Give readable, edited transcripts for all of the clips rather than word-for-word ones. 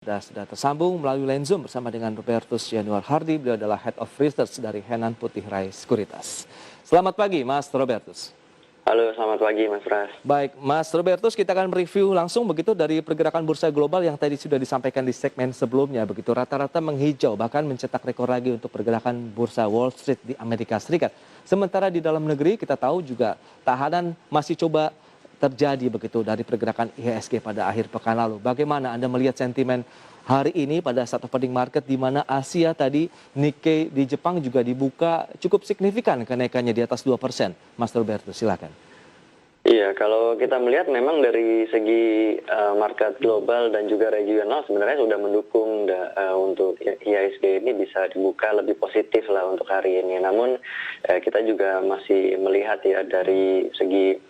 Sudah tersambung melalui line Zoom bersama dengan Robertus Yanuar Hardy. Beliau adalah Head of Research dari Henan Putih Rai Sekuritas. Selamat pagi, Mas Robertus. Halo, selamat pagi, Mas Pras. Baik, Mas Robertus, kita akan mereview langsung begitu dari pergerakan bursa global yang tadi sudah disampaikan di segmen sebelumnya. Begitu rata-rata menghijau, bahkan mencetak rekor lagi untuk pergerakan bursa Wall Street di Amerika Serikat. Sementara di dalam negeri kita tahu juga tahanan masih coba terjadi begitu dari pergerakan IHSG pada akhir pekan lalu. Bagaimana Anda melihat sentimen hari ini pada saat opening market di mana Asia tadi Nikkei di Jepang juga dibuka cukup signifikan kenaikannya di atas 2%. Mas Roberto, silakan. Iya, kalau kita melihat memang dari segi market global dan juga regional sebenarnya sudah mendukung untuk IHSG ini bisa dibuka lebih positif lah untuk hari ini. Namun kita juga masih melihat ya dari segi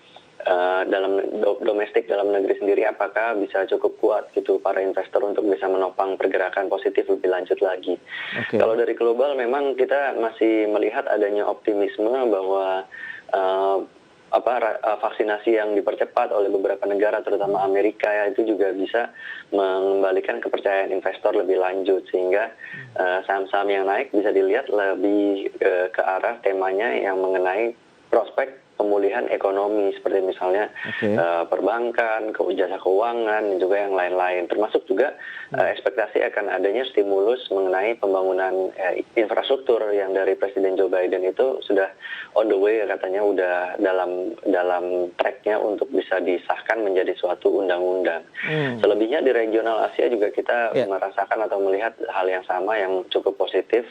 dalam domestik dalam negeri sendiri apakah bisa cukup kuat gitu para investor untuk bisa menopang pergerakan positif lebih lanjut lagi. Kalau dari global memang kita masih melihat adanya optimisme bahwa vaksinasi yang dipercepat oleh beberapa negara terutama Amerika ya itu juga bisa mengembalikan kepercayaan investor lebih lanjut sehingga saham-saham yang naik bisa dilihat lebih ke arah temanya yang mengenai prospek pemulihan ekonomi seperti misalnya perbankan, jasa keuangan, dan juga yang lain-lain. Termasuk juga ekspektasi akan adanya stimulus mengenai pembangunan infrastruktur yang dari Presiden Joe Biden itu sudah on the way katanya udah dalam tracknya untuk bisa disahkan menjadi suatu undang-undang. Selebihnya di regional Asia juga kita merasakan atau melihat hal yang sama yang cukup positif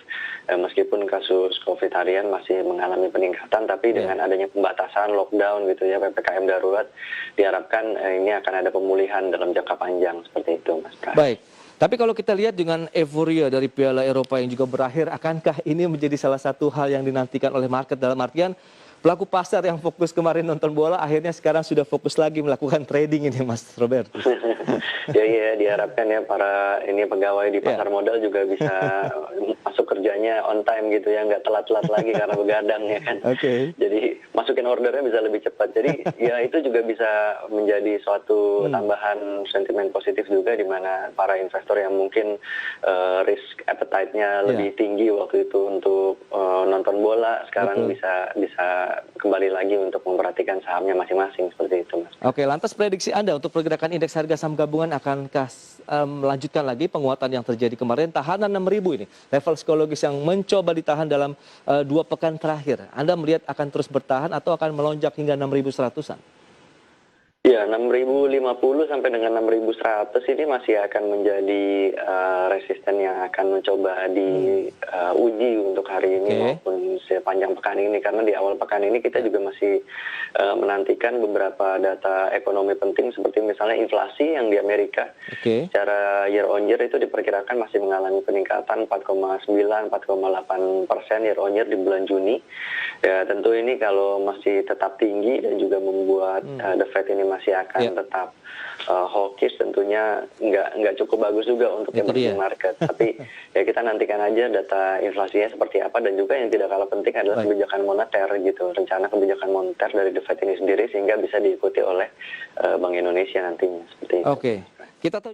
meskipun kasus COVID harian masih mengalami peningkatan tapi dengan adanya pembatasan lockdown gitu ya PPKM darurat diharapkan ini akan ada pemulihan dalam jangka panjang seperti itu, Mas Pras. Baik. Tapi kalau kita lihat dengan euforia dari Piala Eropa yang juga berakhir, akankah ini menjadi salah satu hal yang dinantikan oleh market dalam artian pelaku pasar yang fokus kemarin nonton bola akhirnya sekarang sudah fokus lagi melakukan trading ini, Mas Robert? Ya, diharapkan ya para pegawai di pasar modal juga bisa masuk kerjanya on time gitu ya, nggak telat-telat lagi karena begadang ya kan. Jadi masukin ordernya bisa lebih cepat. Jadi ya itu juga bisa menjadi suatu tambahan sentimen positif juga di mana para investor yang mungkin risk appetite-nya lebih tinggi waktu itu untuk nonton bola sekarang bisa kembali lagi untuk memperhatikan sahamnya masing-masing seperti itu, Mas. Oke, lantas prediksi Anda untuk pergerakan indeks harga saham gabungan akankah melanjutkan lagi penguatan yang terjadi kemarin? Tahanan 6.000 ini, level psikologis yang mencoba ditahan dalam 2 pekan terakhir. Anda melihat akan terus bertahan atau akan melonjak hingga 6.100-an? Ya, 6.050 sampai dengan 6.100 ini masih akan menjadi resisten yang akan mencoba diuji untuk hari ini maupun sepanjang pekan ini. Karena di awal pekan ini kita juga masih menantikan beberapa data ekonomi penting seperti misalnya inflasi yang di Amerika. Secara year on year itu diperkirakan masih mengalami peningkatan 4,9-4,8% year on year di bulan Juni. Ya, tentu ini kalau masih tetap tinggi dan juga membuat The Fed ini masih akan tetap hawkish, tentunya nggak cukup bagus juga untuk emerging market. Tapi ya kita nantikan aja data inflasinya seperti apa dan juga yang tidak kalah penting adalah kebijakan moneter gitu, rencana kebijakan moneter dari The Fed ini sendiri sehingga bisa diikuti oleh Bank Indonesia nantinya seperti itu. Kita tahu